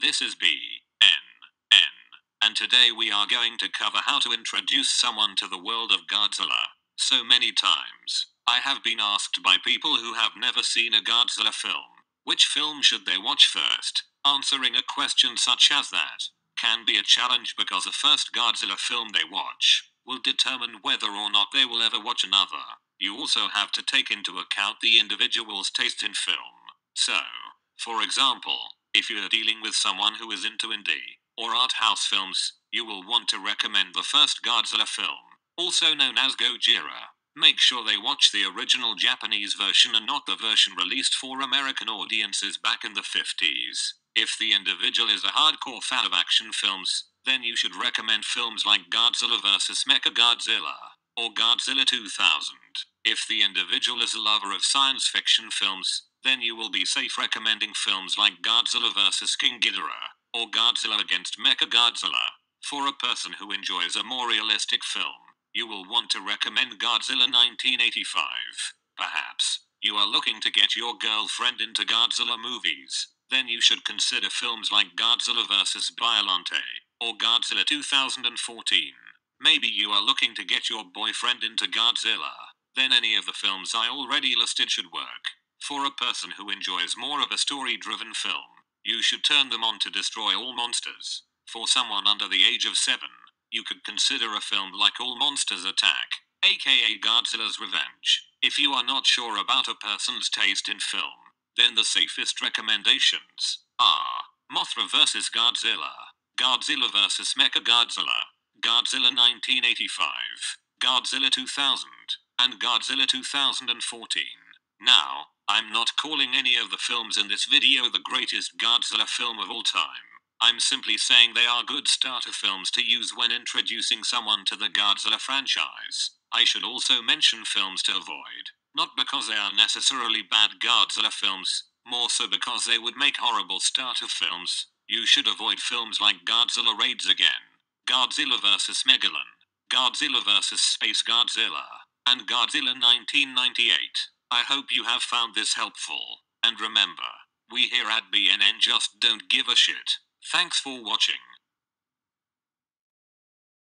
This is BkjhkhNkhkjhhN, and today we are going to cover how to introduce someone to the world of Godzilla. So many times, I have been asked by people who have never seen a Godzilla film, which film should they watch first? Answering a question such as that can be a challenge because the first Godzilla film they watch will determine whether or not they will ever watch another. You also have to take into account the individual's taste in film. So, for example, if you are dealing with someone who is into indie or art house films, you will want to recommend the first Godzilla film, also known as Go-jira. Make sure they watch the original Japanese version and not the version released for American audiences back in the 50s. If the individual is a hardcore fan of action films, then you should recommend films like Godzilla vs. Mechagodzilla or Godzilla 2000. If the individual is a lover of science fiction films, then you will be safe recommending films like Godzilla vs. King Ghidorah or Godzilla against Mechagodzilla. For a person who enjoys a more realistic film, you will want to recommend Godzilla 1985. Perhaps you are looking to get your girlfriend into Godzilla movies, then you should consider films like Godzilla vs. Biollante or Godzilla 2014. Maybe you are looking to get your boyfriend into Godzilla, then any of the films I already listed should work. For a person who enjoys more of a story-driven film, you should turn them on to Destroy All Monsters. For someone under the age of 7, you could consider a film like All Monsters Attack, aka Godzilla's Revenge. If you are not sure about a person's taste in film, then the safest recommendations are Mothra vs. Godzilla, Godzilla vs. Mechagodzilla, Godzilla 1985, Godzilla 2000, and Godzilla 2014. Now, I'm not calling any of the films in this video the greatest Godzilla film of all time. I'm simply saying they are good starter films to use when introducing someone to the Godzilla franchise. I should also mention films to avoid, not because they are necessarily bad Godzilla films, more so because they would make horrible starter films. You should avoid films like Godzilla Raids Again, Godzilla vs. Megalon, Godzilla vs. Space Godzilla, and Godzilla 1998. I hope you have found this helpful, and remember, we here at BNN just don't give a shit. Thanks for watching.